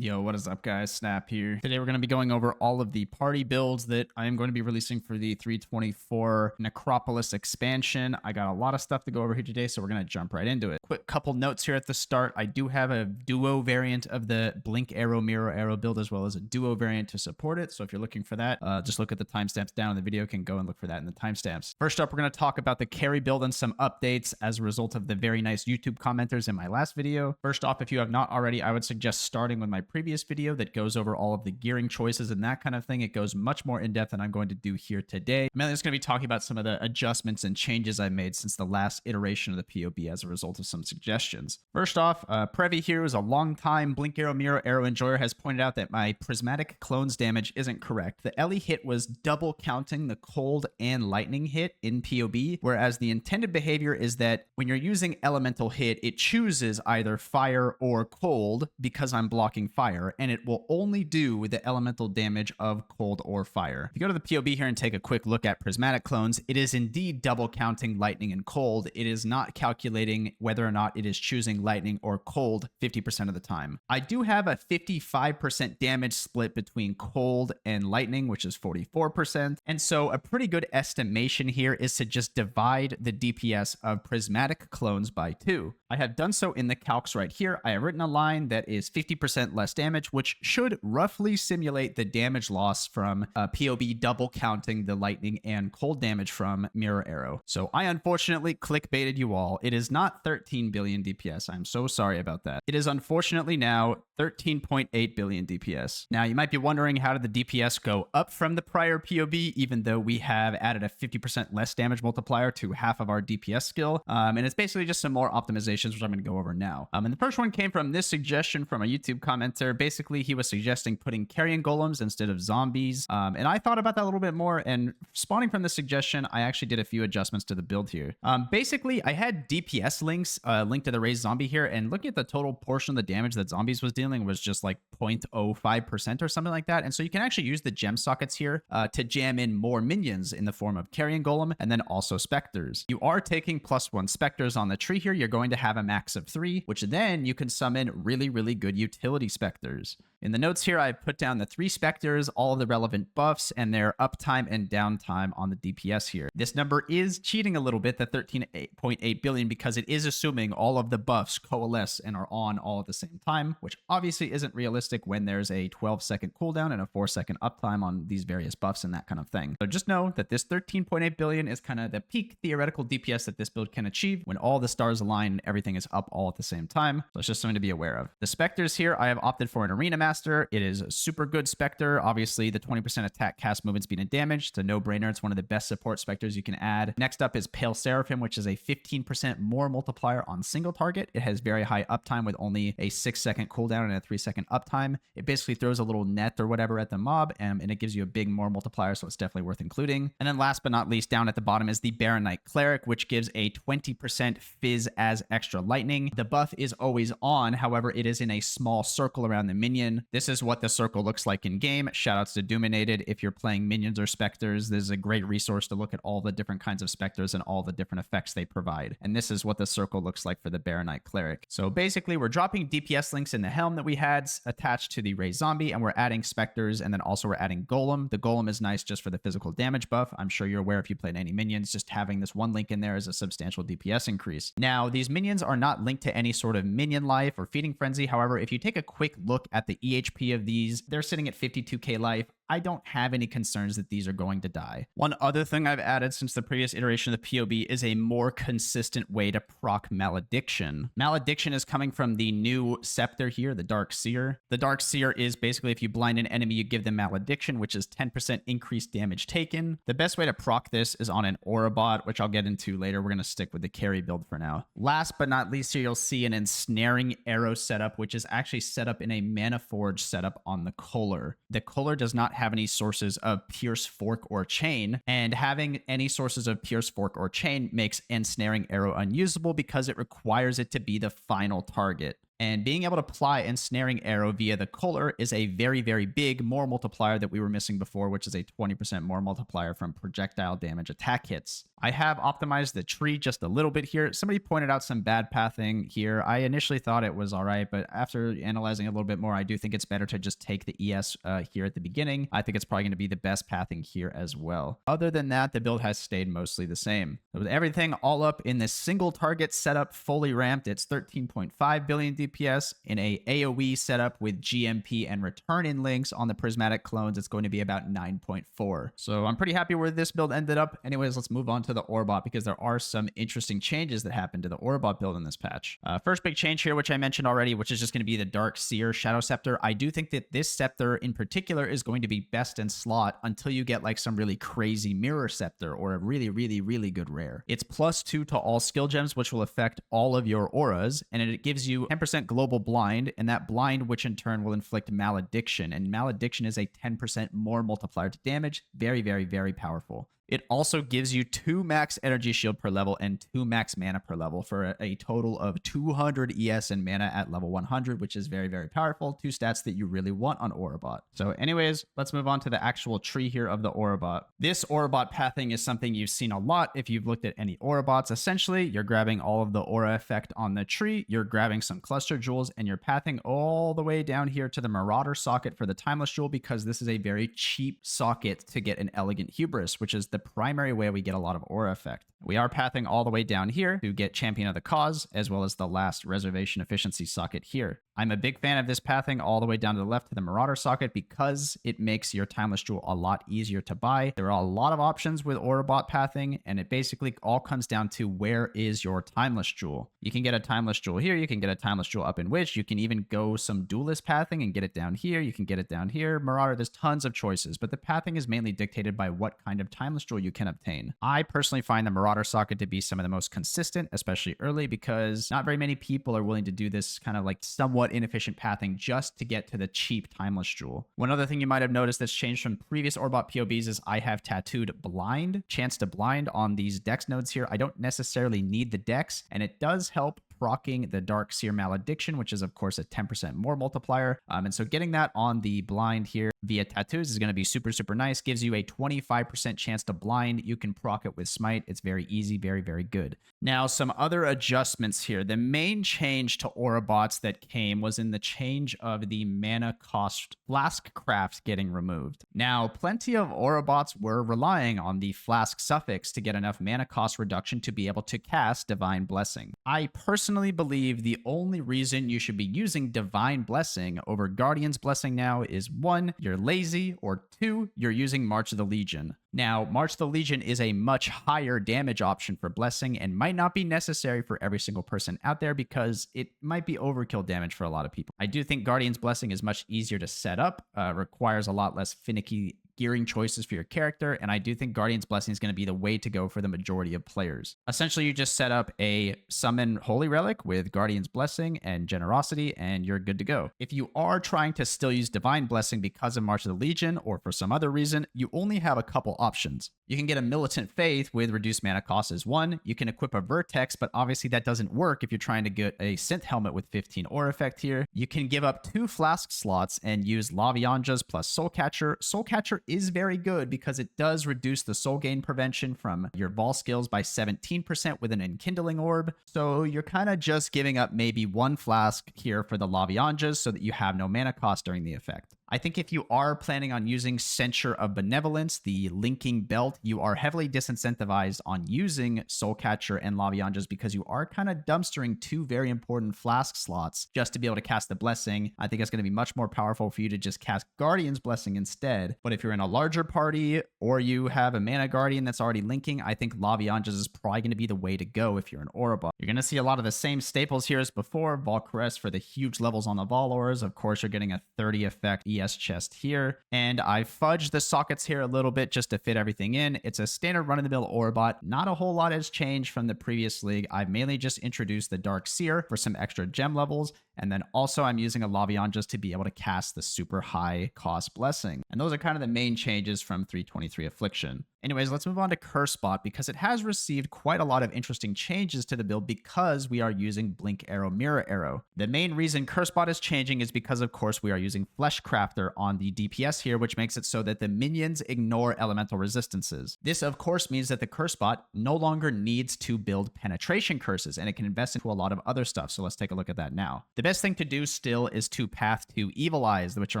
Yo, what is up, guys? Snap here. Today we're going to be going over all of the party builds that I am going to be releasing for the 324 Necropolis expansion. I got a lot of stuff to go over here today, so we're going to jump right into it. Quick couple notes here at the start. I do have a duo variant of the blink arrow, mirror arrow build, as well as a duo variant to support it. So if you're looking for that, just look at the timestamps down in the video. You can go and look for that in the timestamps. First up, we're going to talk about the carry build and some updates as a result of the very nice YouTube commenters in my last video. First off, if you have not already, I would suggest starting with my previous video that goes over all of the gearing choices and that kind of thing. It goes much more in depth than I'm going to do here today. I'm mainly just going to be talking about some of the adjustments and changes I made since the last iteration of the POB as a result of some suggestions. First off, Previ here is a long-time blink arrow mirror arrow enjoyer has pointed out that my prismatic clones damage isn't correct. The Ellie hit was double counting the cold and lightning hit in POB, whereas the intended behavior is that when you're using elemental hit, it chooses either fire or cold because I'm blocking fire, and it will only do the elemental damage of cold or fire. If you go to the POB here and take a quick look at prismatic clones, it is indeed double counting lightning and cold. It is not calculating whether or not it is choosing lightning or cold 50% of the time. I do have a 55% damage split between cold and lightning, which is 44%. And so a pretty good estimation here is to just divide the DPS of prismatic clones by 2. I have done so in the calcs right here. I have written a line that is 50% less damage, which should roughly simulate the damage loss from POB double counting the lightning and cold damage from mirror arrow. So I unfortunately clickbaited you all. It is not 13 billion DPS. I'm so sorry about that. It is unfortunately now 13.8 billion DPS. Now you might be wondering, how did the DPS go up from the prior POB, even though we have added a 50% less damage multiplier to half of our DPS skill? And it's basically just some more optimizations, which I'm going to go over now. And the first one came from this suggestion from a YouTube commenter. Basically, he was suggesting putting carrion golems instead of zombies. And I thought about that a little bit more, and spawning from this suggestion, I actually did a few adjustments to the build here. Basically, I had DPS links linked to the raised zombie here, and looking at the total portion of the damage that zombies was dealing was just like 0.05% or something like that. And so you can actually use the gem sockets here to jam in more minions in the form of carrion golem and then also specters. You are taking +1 specters on the tree here. You're going to have a max of 3, which then you can summon really, really good utility specters. In the notes here, I put down the 3 specters, all of the relevant buffs, and their uptime and downtime on the DPS here. This number is cheating a little bit, the 13.8 billion, because it is assuming all of the buffs coalesce and are on all at the same time, which obviously isn't realistic when there's a 12-second cooldown and a 4-second uptime on these various buffs and that kind of thing. So just know that this 13.8 billion is kind of the peak theoretical DPS that this build can achieve when all the stars align and everything is up all at the same time. So it's just something to be aware of. The specters here, I have opted for an arena master. It is a super good specter. Obviously, the 20% attack, cast, movement, speed, and damage. It's a no-brainer. It's one of the best support specters you can add. Next up is Pale Seraphim, which is a 15% more multiplier on single target. It has very high uptime with only a 6-second cooldown and a 3-second uptime. It basically throws a little net or whatever at the mob, and it gives you a big more multiplier, so it's definitely worth including. And then last but not least, down at the bottom is the Baron Knight Cleric, which gives a 20% fizz as extra lightning. The buff is always on, however, it is in a small circle around the minion. This is what the circle looks like in game. Shoutouts to Dominated. If you're playing minions or specters, this is a great resource to look at all the different kinds of specters and all the different effects they provide. And this is what the circle looks like for the Baron Knight Cleric. So basically, we're dropping DPS links in the helm that we had attached to the raised zombie, and we're adding specters, and then also we're adding golem. The golem is nice just for the physical damage buff. I'm sure you're aware if you played any minions, just having this one link in there is a substantial DPS increase. Now, these minions are not linked to any sort of minion life or feeding frenzy. However, if you take a quick look at the EHP of these, they're sitting at 52k life. I don't have any concerns that these are going to die. One other thing I've added since the previous iteration of the POB is a more consistent way to proc Malediction. Malediction is coming from the new scepter here, the Dark Seer. The Dark Seer is basically if you blind an enemy, you give them Malediction, which is 10% increased damage taken. The best way to proc this is on an Aurabot, which I'll get into later. We're going to stick with the carry build for now. Last but not least here, you'll see an ensnaring arrow setup, which is actually set up in a Mana Forge setup on the Culler. The Culler does not have any sources of Pierce, Fork, or Chain, and having any sources of Pierce, Fork, or Chain makes Ensnaring Arrow unusable because it requires it to be the final target. And being able to apply Ensnaring Arrow via the Culler is a very, very big more multiplier that we were missing before, which is a 20% more multiplier from projectile damage attack hits. I have optimized the tree just a little bit here. Somebody pointed out some bad pathing here. I initially thought it was all right, but after analyzing a little bit more, I do think it's better to just take the ES here at the beginning. I think it's probably going to be the best pathing here as well. Other than that, the build has stayed mostly the same. So with everything all up in this single target setup, fully ramped, it's 13.5 billion DPS. In a AoE setup with GMP and return in links on the prismatic clones, it's going to be about 9.4. So I'm pretty happy where this build ended up. Anyways, let's move on to the Aurabot because there are some interesting changes that happened to the Aurabot build in this patch. First big change here, which I mentioned already, which is just going to be the Dark Seer Shadow Scepter. I do think that this scepter in particular is going to be best in slot until you get like some really crazy Mirror Scepter or a really good rare. It's +2 to all skill gems, which will affect all of your auras, and it gives you 10% global blind, and that blind, which in turn will inflict malediction, and malediction is a 10% more multiplier to damage. Very powerful. It also gives you 2 max energy shield per level and 2 max mana per level for a total of 200 ES and mana at level 100, which is very powerful. 2 stats that you really want on Aurabot. So anyways, let's move on to the actual tree here of the Aurabot. This Aurabot pathing is something you've seen a lot if you've looked at any Aurabots. Essentially, you're grabbing all of the aura effect on the tree, you're grabbing some cluster jewels, and you're pathing all the way down here to the Marauder socket for the Timeless Jewel because this is a very cheap socket to get an Elegant Hubris, which is the primary way we get a lot of aura effect. We are pathing all the way down here to get Champion of the Cause, as well as the last reservation efficiency socket here. I'm a big fan of this pathing all the way down to the left to the Marauder socket because it makes your Timeless Jewel a lot easier to buy. There are a lot of options with Aurabot pathing, and it basically all comes down to where is your Timeless Jewel. You can get a Timeless Jewel here, you can get a Timeless Jewel up in Witch, you can even go some Duelist pathing and get it down here, you can get it down here. Marauder, there's tons of choices, but the pathing is mainly dictated by what kind of Timeless Jewel you can obtain. I personally find the Marauder socket to be some of the most consistent, especially early, because not very many people are willing to do this kind of like somewhat inefficient pathing just to get to the cheap Timeless Jewel. One other thing you might have noticed that's changed from previous Aurabot POBs is I have tattooed blind, chance to blind on these dex nodes here. I don't necessarily need the dex, and it does help proccing the Dark Seer Malediction, which is of course a 10% more multiplier. And so getting that on the blind here via tattoos is going to be super nice. Gives you a 25% chance to blind. You can proc it with Smite. It's very easy, very good. Now, some other adjustments here. The main change to Aurabots that came was in the change of the mana cost flask craft getting removed. Now, plenty of Aurabots were relying on the flask suffix to get enough mana cost reduction to be able to cast Divine Blessing. I personally believe the only reason you should be using Divine Blessing over Guardian's Blessing now is 1, you're lazy, or 2, you're using March of the Legion. Now, March of the Legion is a much higher damage option for Blessing and might not be necessary for every single person out there because it might be overkill damage for a lot of people. I do think Guardian's Blessing is much easier to set up, requires a lot less finicky gearing choices for your character, and I do think Guardian's Blessing is going to be the way to go for the majority of players. Essentially, you just set up a summon Holy Relic with Guardian's Blessing and Generosity, and you're good to go. If you are trying to still use Divine Blessing because of March of the Legion, or for some other reason, you only have a couple options. You can get a Militant Faith with reduced mana cost as 1. You can equip a Vertex, but obviously that doesn't work if you're trying to get a Synth Helmet with 15 Aura effect here. You can give up 2 Flask slots and use Lavianjas plus Soul Catcher. Soul Catcher is very good because it does reduce the soul gain prevention from your Vol skills by 17% with an Enkindling Orb. So you're kind of just giving up maybe 1 Flask here for the Lavianjas so that you have no mana cost during the effect. I think if you are planning on using Censure of Benevolence, the linking belt, you are heavily disincentivized on using Soul Catcher and Lavianjas because you are kind of dumpstering 2 very important flask slots just to be able to cast the Blessing. I think it's going to be much more powerful for you to just cast Guardian's Blessing instead. But if you're in a larger party or you have a Mana Guardian that's already linking, I think Lavianjas is probably going to be the way to go if you're an Aurabot. You're going to see a lot of the same staples here as before. Valkyries for the huge levels on the Vol Auras. Of course, you're getting a 30 effect ES chest here, and I fudged the sockets here a little bit just to fit everything in. It's a standard run-of-the-mill Aurabot. Not a whole lot has changed from the previous league. I've mainly just introduced the Dark Seer for some extra gem levels, and then also I'm using a Lavianjas to be able to cast the super high cost Blessing. And those are kind of the main main changes from 323 Affliction. Anyways, let's move on to Cursebot because it has received quite a lot of interesting changes to the build because we are using Blink Arrow Mirror Arrow. The main reason Cursebot is changing is because, of course, we are using Flesh Crafter on the DPS here, which makes it so that the minions ignore elemental resistances. This, of course, means that the Cursebot no longer needs to build penetration curses, and it can invest into a lot of other stuff, so let's take a look at that now. The best thing to do still is to path to Evil Eyes, which are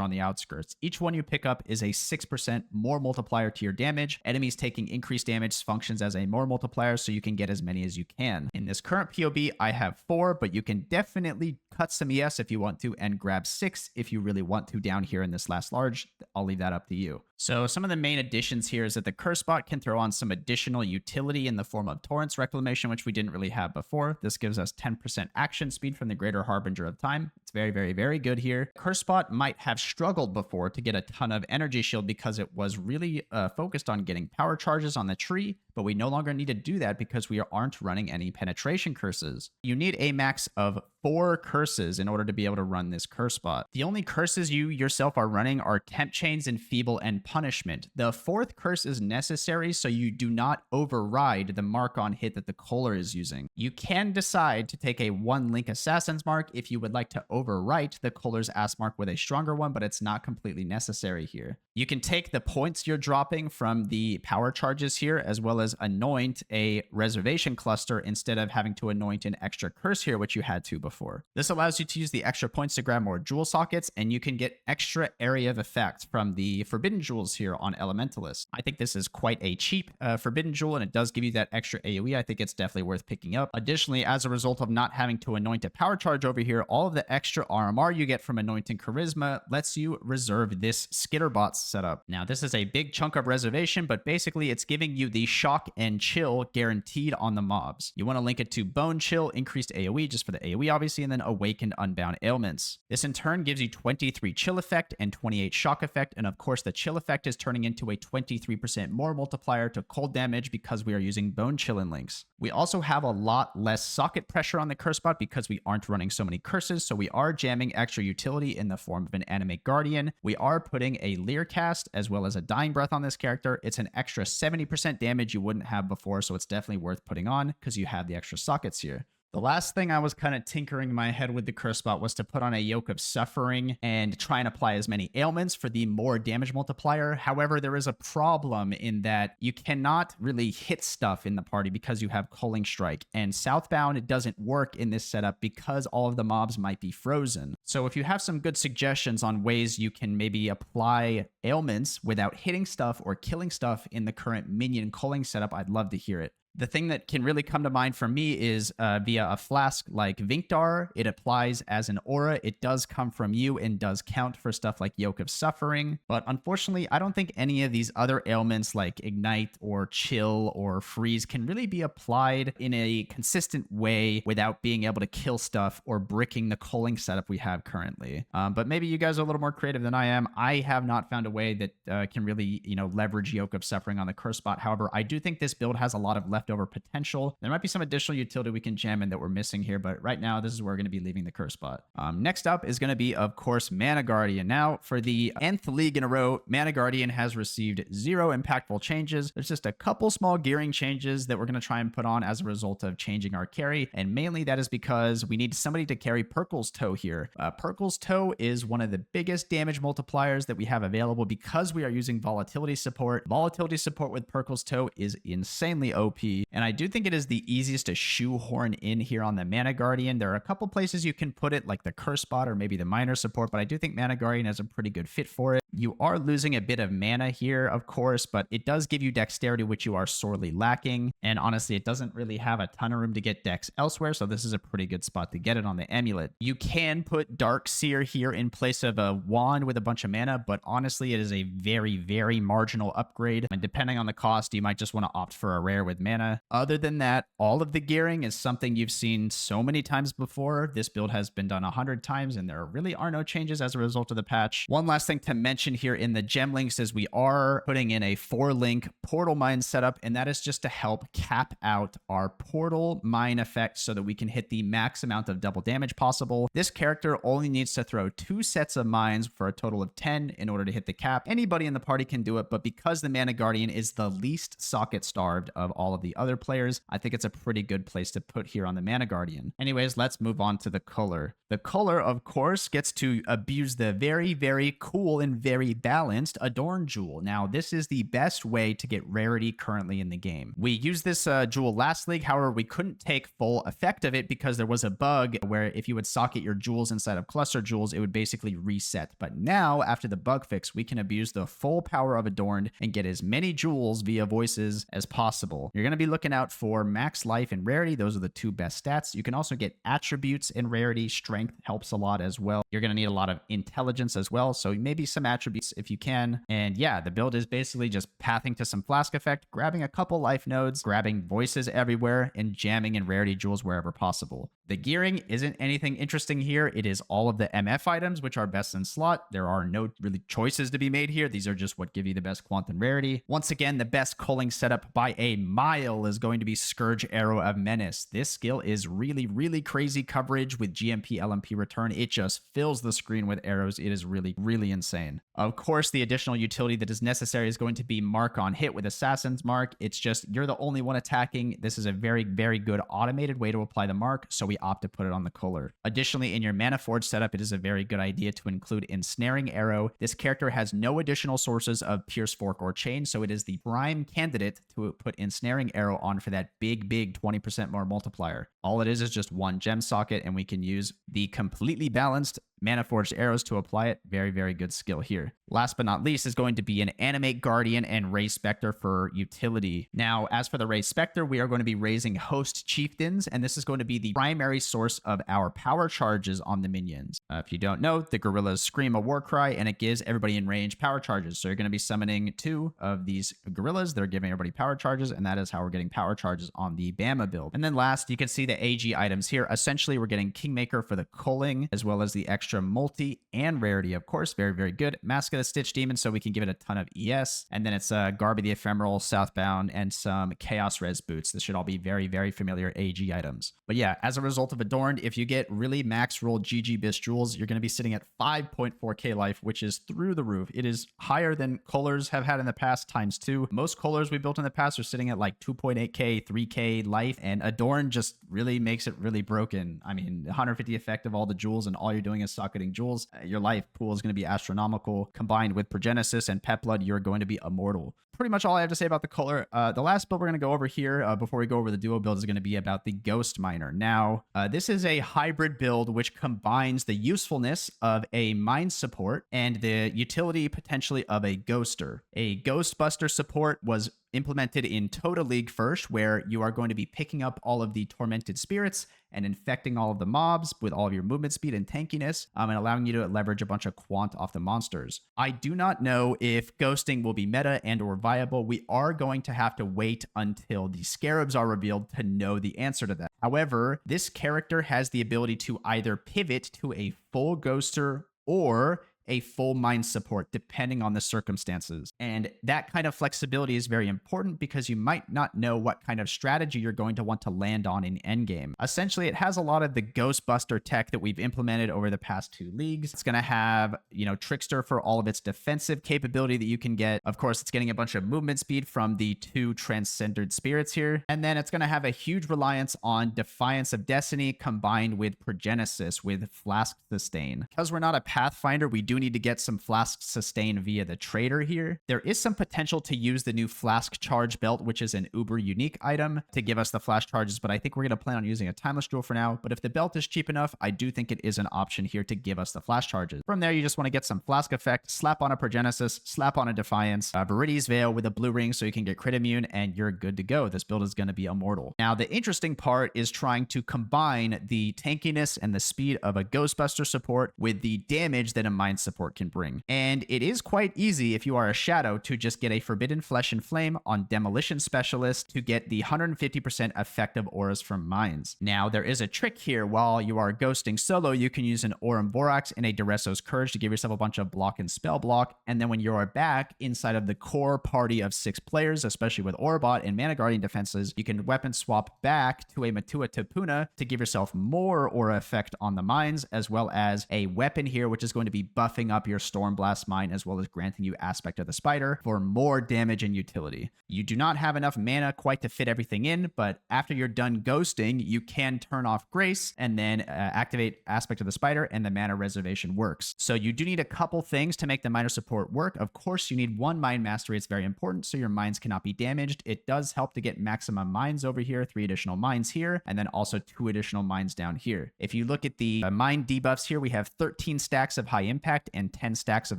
on the outskirts. Each one you pick up is a 6% more multiplier to your damage. Enemies taking increased damage functions as a more multiplier, so you can get as many as you can. In this current POB, I have 4, but you can definitely cut some ES if you want to, and grab 6 if you really want to down here in this last large. I'll leave that up to you. So some of the main additions here is that the Cursebot can throw on some additional utility in the form of Torrent's Reclamation, which we didn't really have before. This gives us 10% action speed from the Greater Harbinger of Time. It's very, very, very good here. Cursebot might have struggled before to get a ton of energy shield because it was really focused on getting power charges on the tree, but we no longer need to do that because we aren't running any penetration curses. You need a max of 4 curses in order to be able to run this Cursebot. The only curses you yourself are running are Temp Chains, Enfeeble, and Punishment. The 4th curse is necessary so you do not override the mark on hit that the Culler is using. You can decide to take a 1 Link Assassin's mark if you would like to overwrite the Culler's ass mark with a stronger one, but it's not completely necessary here. You can take the points you're dropping from the power charges here, as well as anoint a reservation cluster instead of having to anoint an extra curse here, which you had to before. This allows you to use the extra points to grab more jewel sockets, and you can get extra area of effect from the forbidden jewels here on Elementalist. I think this is quite a cheap forbidden jewel, and it does give you that extra AoE. I think it's definitely worth picking up. Additionally, as a result of not having to anoint a power charge over here, all of the extra RMR you get from anointing Charisma lets you reserve this Skitterbot setup. Now, this is a big chunk of reservation, but basically it's giving you the shock and chill guaranteed on the mobs. You want to link it to Bone Chill, increased AoE just for the AoE obviously, and then Awakened Unbound Ailments. This in turn gives you 23 chill effect and 28 shock effect, and of course the chill effect is turning into a 23% more multiplier to cold damage because we are using Bone Chillin' links. We also have a lot less socket pressure on the Cursebot because we aren't running so many curses, so we are jamming extra utility in the form of an Animate Guardian. We are putting a Leer cast as well as a Dying Breath on this character. It's an extra 70% damage you wouldn't have before, so it's definitely worth putting on because you have the extra sockets here. The last thing I was kind of tinkering in my head with the Cursebot was to put on a Yoke of Suffering and try and apply as many ailments for the more damage multiplier. However, there is a problem in that you cannot really hit stuff in the party because you have Culling Strike, and Southbound, it doesn't work in this setup because all of the mobs might be frozen. So if you have some good suggestions on ways you can maybe apply ailments without hitting stuff or killing stuff in the current minion culling setup, I'd love to hear it. The thing that can really come to mind for me is via a flask like Vinkdar. It applies as an aura. It does come from you and does count for stuff like Yoke of Suffering. But unfortunately, I don't think any of these other ailments like Ignite or Chill or Freeze can really be applied in a consistent way without being able to kill stuff or bricking the culling setup we have currently. But maybe you guys are a little more creative than I am. I have not found a way that can really, leverage Yoke of Suffering on the Cursebot. However, I do think this build has a lot of leftover potential. There might be some additional utility we can jam in that we're missing here, but right now this is where we're going to be leaving the Cursebot. Next up is going to be, of course, Mana Guardian. Now, for the nth league in a row, Mana Guardian has received 0 impactful changes. There's just a couple small gearing changes that we're going to try and put on as a result of changing our carry, and mainly that is because we need somebody to carry Perkle's Toe here. Perkle's Toe is one of the biggest damage multipliers that we have available because we are using Volatility support. Volatility support with Perkle's Toe is insanely OP, and I do think it is the easiest to shoehorn in here on the Mana Guardian. There are a couple places you can put it, like the Cursebot or maybe the Minor support, but I do think Mana Guardian has a pretty good fit for it. You are losing a bit of mana here, of course, but it does give you dexterity, which you are sorely lacking. And honestly, it doesn't really have a ton of room to get dex elsewhere, so this is a pretty good spot to get it on the amulet. You can put Dark Seer here in place of a wand with a bunch of mana, but honestly, it is a very, very marginal upgrade. And depending on the cost, you might just want to opt for a rare with mana. Other than that, all of the gearing is something you've seen so many times before. This build has been done 100 times, and there really are no changes as a result of the patch. One last thing to mention mention here in the gem links is we are putting in a 4-link portal mine setup, and that is just to help cap out our portal mine effect so that we can hit the max amount of double damage possible. This character only needs to throw 2 sets of mines for a total of 10 in order to hit the cap. Anybody in the party can do it, but because the Mana Guardian is the least socket starved of all of the other players, I think it's a pretty good place to put here on the Mana Guardian. Anyways, let's move on to the Culler. The Culler, of course, gets to abuse the very, very cool and very balanced Adorn Jewel. Now, this is the best way to get rarity currently in the game. We used this jewel last league, however, we couldn't take full effect of it because there was a bug where if you would socket your jewels inside of cluster jewels, it would basically reset. But now, after the bug fix, we can abuse the full power of Adorned and get as many jewels via voices as possible. You're going to be looking out for max life and rarity. Those are the 2 best stats. You can also get attributes and rarity. Strength helps a lot as well. You're going to need a lot of intelligence as well, so maybe some attributes if you can. And yeah, the build is basically just pathing to some flask effect, grabbing a couple life nodes, grabbing voices everywhere, and jamming in rarity jewels wherever possible. The gearing isn't anything interesting here. It is all of the MF items, which are best in slot. There are no really choices to be made here. These are just what give you the best quant and rarity. Once again, the best culling setup by a mile is going to be Scourge Arrow of Menace. This skill is really, really crazy coverage with GMP LMP return. It just fills the screen with arrows. It is really, really insane. Of course, the additional utility that is necessary is going to be Mark on Hit with Assassin's Mark. It's just you're the only one attacking. This is a very, very good automated way to apply the mark, so we opt to put it on the Culler. Additionally, in your Mana Forge setup, it is a very good idea to include Ensnaring Arrow. This character has no additional sources of Pierce, Fork, or Chain, so it is the prime candidate to put Ensnaring Arrow on for that big 20% more multiplier. All it is just 1 gem socket, and we can use the completely balanced Mana Forged arrows to apply it. Very, very good skill here. Last but not least is going to be an Animate Guardian and Raise Spectre for utility. Now, as for the Raise Spectre, we are going to be raising Host Chieftains, and this is going to be the primary source of our power charges on the minions. If you don't know, the gorillas scream a war cry, and it gives everybody in range power charges. So you're going to be summoning 2 of these gorillas. They're giving everybody power charges, and that is how we're getting power charges on the BAMA build. And then last, you can see the AG items here. Essentially, we're getting Kingmaker for the culling, as well as the extra multi and rarity, of course. Very, very good. Mask of the Stitch Demon, so we can give it a ton of ES. And then it's Garb of the Ephemeral, Southbound, and some Chaos Res boots. This should all be very, very familiar AG items. But yeah, as a result of Adorned, if you get really max roll GG Bis jewels, you're going to be sitting at 5.4k life, which is through the roof. It is higher than Cullers have had in the past ×2. Most Cullers we built in the past are sitting at like 2.8k, 3k life, and Adorned just really makes it really broken. I mean, 150 effect of all the jewels, and all you're doing is socketing jewels. Your life pool is going to be astronomical. Combined with Progenesis and Pet Blood, you're going to be immortal. Pretty much all I have to say about the Culler. The last build we're going to go over here before we go over the duo build is going to be about the Ghost Miner. Now, this is a hybrid build which combines the usefulness of a mine support and the utility potentially of a ghoster. A Ghostbuster support was implemented in Total League first, where you are going to be picking up all of the tormented spirits and infecting all of the mobs with all of your movement speed and tankiness, and allowing you to leverage a bunch of quant off the monsters. I do not know if ghosting will be meta and or viable. We are going to have to wait until the scarabs are revealed to know the answer to that. However, this character has the ability to either pivot to a full ghoster or a full mine support, depending on the circumstances. And that kind of flexibility is very important because you might not know what kind of strategy you're going to want to land on in endgame. Essentially, it has a lot of the Ghostbuster tech that we've implemented over the past 2 leagues. It's going to have, Trickster for all of its defensive capability that you can get. Of course, it's getting a bunch of movement speed from the 2 Transcended Spirits here. And then it's going to have a huge reliance on Defiance of Destiny combined with Progenesis with Flask Sustain. Because we're not a Pathfinder, we do need to get some Flask Sustain via the trader here. There is some potential to use the new Flask Charge Belt, which is an uber unique item, to give us the flash charges, but I think we're going to plan on using a Timeless Jewel for now. But if the belt is cheap enough, I do think it is an option here to give us the flash charges. From there, you just want to get some Flask Effect, slap on a Progenesis, slap on a Defiance, Viridi's Veil with a blue ring so you can get crit immune, and you're good to go. This build is going to be immortal. Now, the interesting part is trying to combine the tankiness and the speed of a Ghostbuster support with the damage that a Mind support can bring. And it is quite easy if you are a shadow to just get a Forbidden Flesh and Flame on Demolition Specialist to get the 150% effective auras from mines. Now, there is a trick here. While you are ghosting solo, you can use an Aurum Borax and a Duresso's Courage to give yourself a bunch of block and spell block. And then when you are back inside of the core party of 6 players, especially with Aurabot and Mana Guardian defenses, you can weapon swap back to a Matua Tapuna to give yourself more aura effect on the mines, as well as a weapon here, which is going to be buffing up your Stormblast mine, as well as granting you Aspect of the Spider for more damage and utility. You do not have enough mana quite to fit everything in, but after you're done ghosting, you can turn off Grace and then activate Aspect of the Spider, and the mana reservation works. So you do need a couple things to make the miner support work. Of course, you need 1 mine mastery. It's very important so your mines cannot be damaged. It does help to get maximum mines over here, 3 additional mines here, and then also 2 additional mines down here. If you look at the mine debuffs here, we have 13 stacks of high impact and 10 stacks of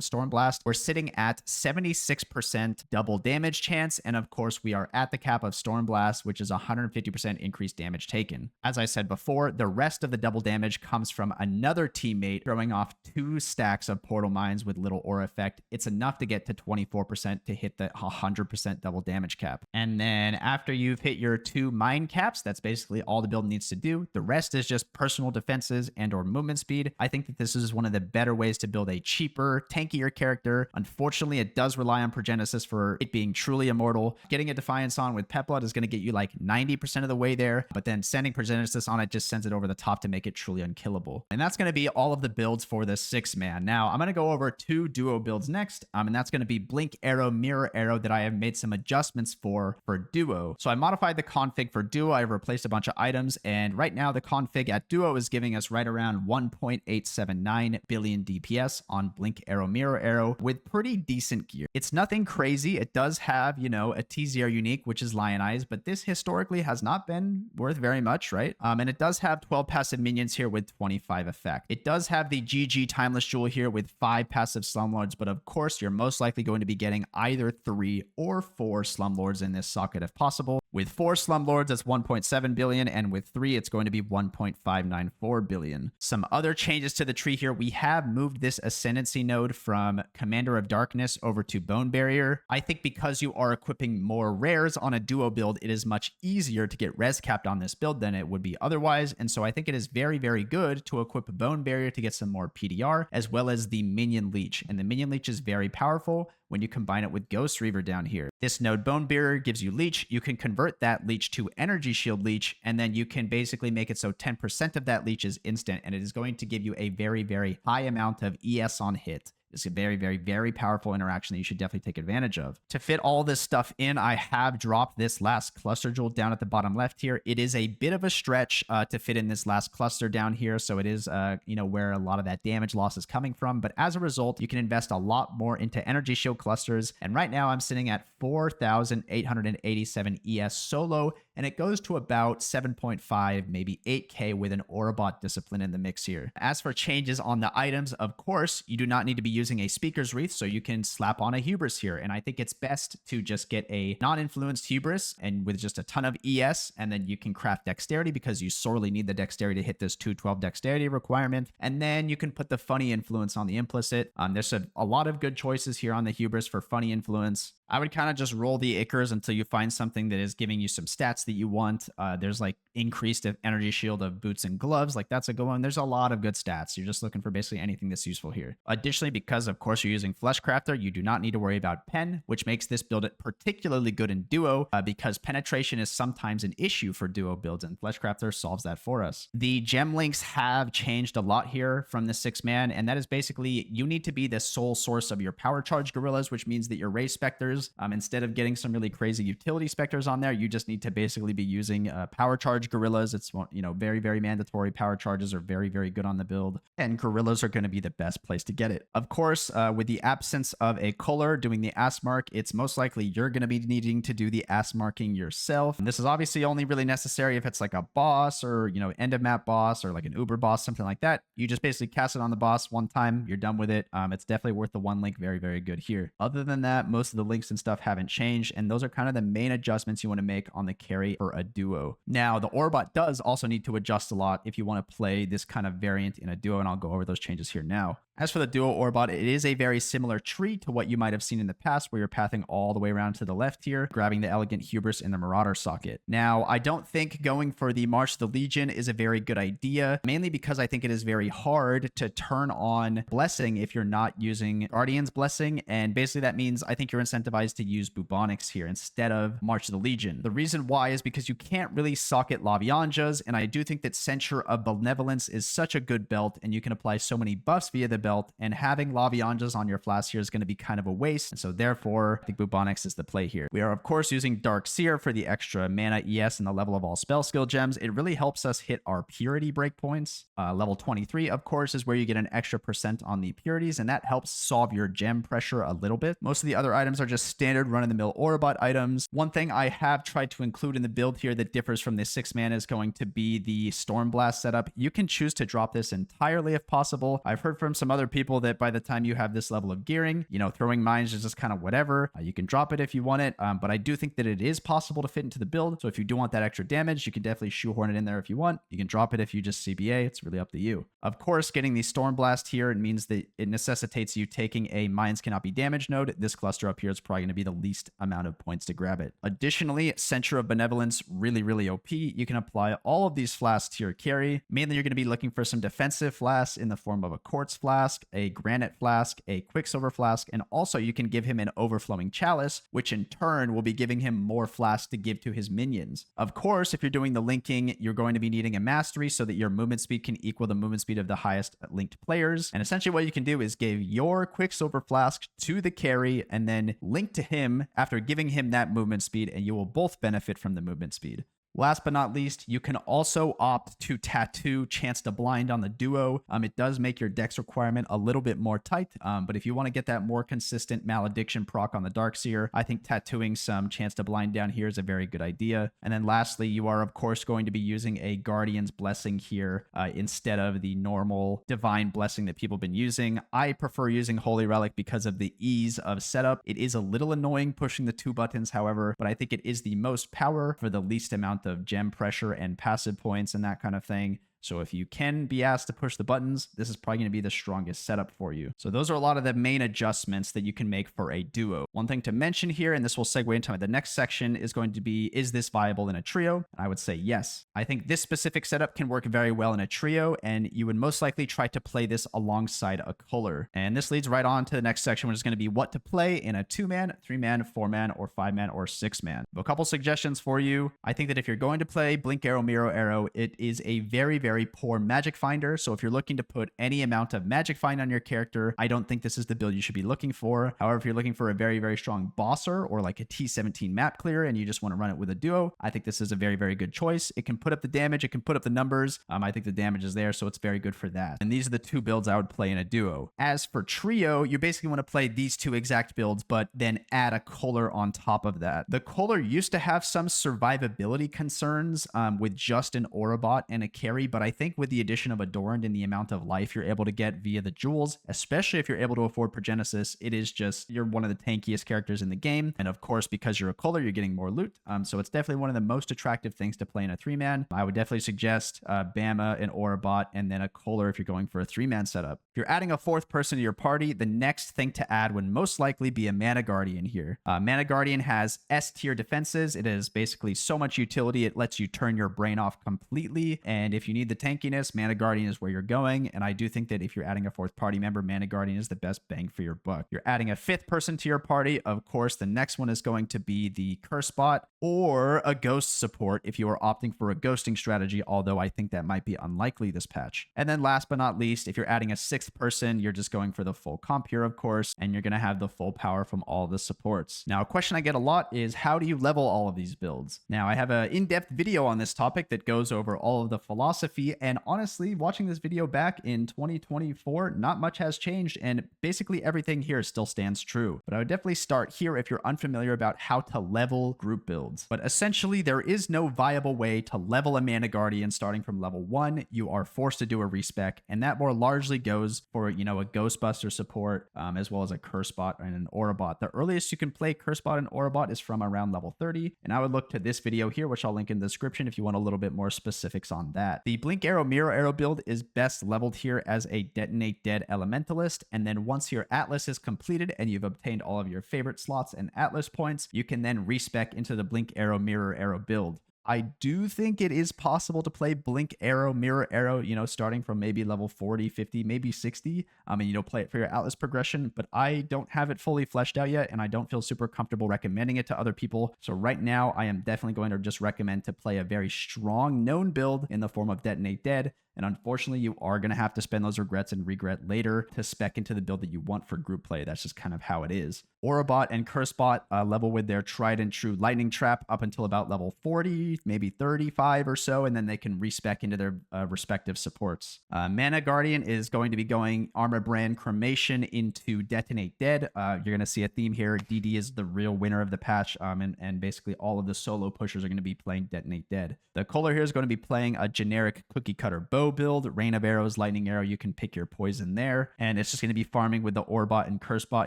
Stormblast. We're sitting at 76% double damage chance, and of course we are at the cap of Stormblast, which is 150% increased damage taken. As I said before, the rest of the double damage comes from another teammate throwing off 2 stacks of portal mines with little aura effect. It's enough to get to 24% to hit the 100% double damage cap. And then after you've hit your 2 mine caps, that's basically all the build needs to do. The rest is just personal defenses and or movement speed. I think that this is one of the better ways to build a cheaper, tankier character. Unfortunately, it does rely on Progenesis for it being truly immortal. Getting a Defiance on with Pet Blood is going to get you like 90% of the way there, but then sending Progenesis on it just sends it over the top to make it truly unkillable. And that's going to be all of the builds for the 6-man. Now, I'm going to go over 2 duo builds next, and that's going to be Blink Arrow, Mirror Arrow that I have made some adjustments for duo. So I modified the config for duo. I've replaced a bunch of items, and right now the config at duo is giving us right around 1.879 billion DPS on Blink Arrow, Mirror Arrow with pretty decent gear. It's nothing crazy. It does have, you know, a TZR unique, which is Lion Eyes, but this historically has not been worth very much, right? And it does have 12 passive minions here with 25 effect. It does have the GG Timeless Jewel here with 5 passive Slumlords, but of course, you're most likely going to be getting either 3 or 4 Slumlords in this socket if possible. With 4 Slumlords, it's 1.7 billion, and with 3, it's going to be 1.594 billion. Some other changes to the tree here. We have moved this Ascendancy node from Commander of Darkness over to Bone Barrier. I think because you are equipping more rares on a duo build, it is much easier to get res capped on this build than it would be otherwise, and so I think it is very, very good to equip Bone Barrier to get some more PDR, as well as the Minion Leech, and the Minion Leech is very powerful when you combine it with Ghost Reaver down here. This node Bone Barrier gives you Leech. You can convert that Leech to Energy Shield Leech, and then you can basically make it so 10% of that Leech is instant, and it is going to give you a very, very high amount of ES on hit. It's a very, very, very powerful interaction that you should definitely take advantage of. To fit all this stuff in, I have dropped this last cluster jewel down at the bottom left here. It is a bit of a stretch to fit in this last cluster down here, so it is, where a lot of that damage loss is coming from. But as a result, you can invest a lot more into energy shield clusters. And right now, I'm sitting at 4,887 ES solo, and it goes to about 7.5, maybe 8K with an Aurabot discipline in the mix here. As for changes on the items, of course, you do not need to be using a Speaker's Wreath, so you can slap on a Hubris here. And I think it's best to just get a non-influenced Hubris and with just a ton of ES, and then you can craft Dexterity because you sorely need the Dexterity to hit this 212 Dexterity requirement. And then you can put the Funny Influence on the Implicit. There's a lot of good choices here on the Hubris for Funny Influence. I would kind of just roll the Ichors until you find something that is giving you some stats that you want. There's like increased energy shield of boots and gloves. Like that's a good one. There's a lot of good stats. You're just looking for basically anything that's useful here. Additionally, because of course you're using Fleshcrafter, you do not need to worry about pen, which makes this build particularly good in duo because penetration is sometimes an issue for duo builds, and Fleshcrafter solves that for us. The gem links have changed a lot here from the 6-man, and that is basically you need to be the sole source of your power charge gorillas, which means that your Ray Spectres, instead of getting some really crazy utility Spectres on there, you just need to basically be using power charge gorillas. It's, very, very mandatory. Power charges are very, very good on the build, and gorillas are going to be the best place to get it. Of course, with the absence of a Culler doing the ass mark, it's most likely you're going to be needing to do the ass marking yourself. And this is obviously only really necessary if it's like a boss or, end of map boss or like an Uber boss, something like that. You just basically cast it on the boss one time, you're done with it. It's definitely worth the one link. Very, very good here. Other than that, most of the links and stuff haven't changed, and those are kind of the main adjustments you want to make on the carry for a duo. Now, the Aurabot does also need to adjust a lot if you want to play this kind of variant in a duo, and I'll go over those changes here now. As for the duo Aurabot, it is a very similar tree to what you might have seen in the past, where you're pathing all the way around to the left here, grabbing the Elegant Hubris in the Marauder socket. Now, I don't think going for the March of the Legion is a very good idea, mainly because I think it is very hard to turn on Blessing if you're not using Guardian's Blessing, and basically that means I think you're incentivized to use Bubonics here instead of March of the Legion. The reason why is because you can't really socket Lavianjas, and I do think that Censure of Benevolence is such a good belt, and you can apply so many buffs via the belt, and having Lavianjas on your flask here is going to be kind of a waste, and so therefore I think Bubonics is the play here. We are of course using Dark Seer for the extra mana ES and the level of all spell skill gems. It really helps us hit our purity breakpoints. Level 23 of course is where you get an extra % on the purities, and that helps solve your gem pressure a little bit. Most of the other items are just standard run-of-the-mill Aurabot items. One thing I have tried to include in the build here that differs from the 6 mana is going to be the Stormblast setup. You can choose to drop this entirely if possible. I've heard from some other people that by the time you have this level of gearing, throwing mines is just kind of whatever. You can drop it if you want it, but I do think that it is possible to fit into the build. So if you do want that extra damage, you can definitely shoehorn it in there if you want. You can drop it if you just CBA. It's really up to you. Of course, getting the Stormblast here, it means that it necessitates you taking a Mines Cannot Be Damaged node. This cluster up here is probably going to be the least amount of points to grab it. Additionally, Censure of Benevolence, really OP. You can apply all of these flasks to your carry. Mainly, you're going to be looking for some defensive flasks in the form of a Quartz Flask, a Granite Flask, a Quicksilver Flask, and also you can give him an Overflowing Chalice, which in turn will be giving him more flasks to give to his minions. Of course, if you're doing the linking, you're going to be needing a mastery so that your movement speed can equal the movement speed of the highest linked players. And essentially what you can do is give your Quicksilver Flask to the carry and then link to him after giving him that movement speed, and you will both benefit from the movement speed. Last but not least, you can also opt to tattoo Chance to Blind on the duo. It does make your dex requirement a little bit more tight, but if you want to get that more consistent Malediction proc on the Darkseer, I think tattooing some Chance to Blind down here is a very good idea. And then lastly, you are of course going to be using a Guardian's Blessing here instead of the normal Divine Blessing that people have been using. I prefer using Holy Relic because of the ease of setup. It is a little annoying pushing the 2 buttons, however, but I think it is the most power for the least amount of gem pressure and passive points and that kind of thing. So if you can be asked to push the buttons, this is probably going to be the strongest setup for you. So those are a lot of the main adjustments that you can make for a duo. One thing to mention here, and this will segue into the next section, is going to be, is this viable in a trio? And I would say yes. I think this specific setup can work very well in a trio, and you would most likely try to play this alongside a Culler. And this leads right on to the next section, which is going to be what to play in a 2-man, 3-man, 4-man, or 5-man, or 6-man. A couple suggestions for you. I think that if you're going to play Blink Arrow, Mirror Arrow, it is a very poor magic finder. So if you're looking to put any amount of magic find on your character, I don't think this is the build you should be looking for. However, if you're looking for a very strong bosser or like a T17 map clear and you just want to run it with a duo, I think this is a very good choice. It can put up the damage, it can put up the numbers. I think the damage is there, so it's very good for that. And these are the 2 builds I would play in a duo. As for trio, you basically want to play these 2 exact builds, but then add a Culler on top of that. The Culler used to have some survivability concerns with just an Aurabot and a carry, but I think with the addition of Adorned and the amount of life you're able to get via the jewels, especially if you're able to afford Progenesis, it is just, you're one of the tankiest characters in the game. And of course, because you're a Culler, you're getting more loot. So it's definitely one of the most attractive things to play in a 3-man. I would definitely suggest BAMA, an Aurabot, and then a Culler if you're going for a 3-man setup. If you're adding a 4th person to your party, the next thing to add would most likely be a Mana Guardian here. Mana Guardian has S tier defenses. It is basically so much utility. It lets you turn your brain off completely. And if you need the tankiness, Mana Guardian is where you're going, and I do think that if you're adding a 4th party member, Mana Guardian is the best bang for your buck. You're adding a 5th person to your party, of course, the next one is going to be the Cursebot or a Ghost support if you are opting for a ghosting strategy, although I think that might be unlikely this patch. And then last but not least, if you're adding a 6th person, you're just going for the full comp here, of course, and you're going to have the full power from all the supports. Now, a question I get a lot is, how do you level all of these builds? Now, I have an in-depth video on this topic that goes over all of the philosophy, and honestly, watching this video back in 2024, not much has changed, and basically everything here still stands true. But I would definitely start here if you're unfamiliar about how to level group builds. But essentially, there is no viable way to level a Mana Guardian starting from level 1. You are forced to do a respec, and that more largely goes for, a Ghostbuster support, as well as a Cursebot and an Aurabot. The earliest you can play Cursebot and Aurabot is from around level 30, and I would look to this video here, which I'll link in the description if you want a little bit more specifics on that. The Blink Arrow Mirror Arrow build is best leveled here as a Detonate Dead Elementalist, and then once your Atlas is completed and you've obtained all of your favorite slots and Atlas points, you can then respec into the Blink Arrow Mirror Arrow build. I do think it is possible to play Blink Arrow, Mirror Arrow, starting from maybe level 40, 50, maybe 60, and, play it for your Atlas progression, but I don't have it fully fleshed out yet, and I don't feel super comfortable recommending it to other people. So right now, I am definitely going to just recommend to play a very strong known build in the form of Detonate Dead. And unfortunately, you are going to have to spend those regrets and regret later to spec into the build that you want for group play. That's just kind of how it is. Aurabot and Cursebot level with their tried and true lightning trap up until about level 40, maybe 35 or so, and then they can respec into their respective supports. Mana Guardian is going to be going Armor Brand Cremation into Detonate Dead. You're going to see a theme here. DD is the real winner of the patch, and basically all of the solo pushers are going to be playing Detonate Dead. The Culler here is going to be playing a generic cookie cutter bow build, Rain of Arrows, Lightning Arrow. You can pick your poison there, and it's just going to be farming with the Aurabot and Cursebot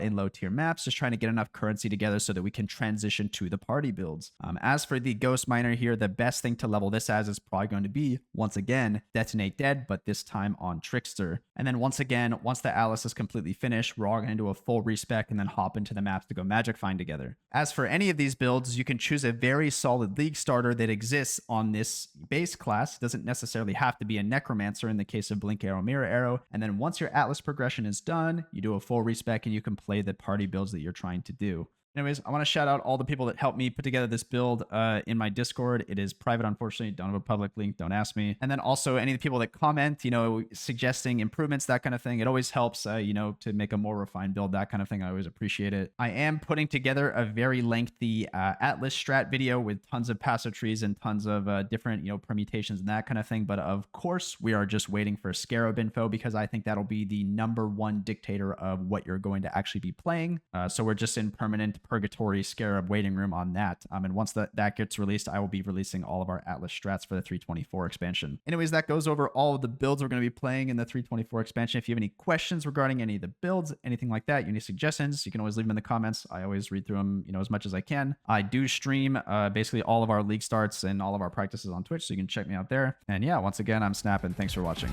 in low tier maps, just trying to get enough currency together so that we can transition to the party builds. As for the Ghost Miner here, the best thing to level this as is probably going to be, once again, Detonate Dead, but this time on Trickster. And then once again, once the Atlas is completely finished, we're all going to do a full respec and then hop into the maps to go Magic Find together. As for any of these builds, you can choose a very solid League starter that exists on this base class. It doesn't necessarily have to be a Necromancer in the case of Blink Arrow, Mirror Arrow. And then once your Atlas progression is done, you do a full respec and you can play the party builds that you're trying to do. Anyways, I want to shout out all the people that helped me put together this build in my Discord. It is private, unfortunately. Don't have a public link. Don't ask me. And then also any of the people that comment, suggesting improvements, that kind of thing. It always helps, to make a more refined build, that kind of thing. I always appreciate it. I am putting together a very lengthy Atlas strat video with tons of passive trees and tons of different, permutations and that kind of thing. But of course, we are just waiting for Scarab info because I think that'll be the #1 dictator of what you're going to actually be playing. So we're just in permanent purgatory Scarab waiting room on that. And once that gets released, I will be releasing all of our Atlas strats for the 324 expansion. Anyways, that goes over all of the builds we're going to be playing in the 324 expansion. If you have any questions regarding any of the builds, anything like that, you need suggestions, you can always leave them in the comments. I always read through them, as much as I can. I do stream basically all of our league starts and all of our practices on Twitch, so you can check me out there. And yeah, once again, I'm Snap, and thanks for watching.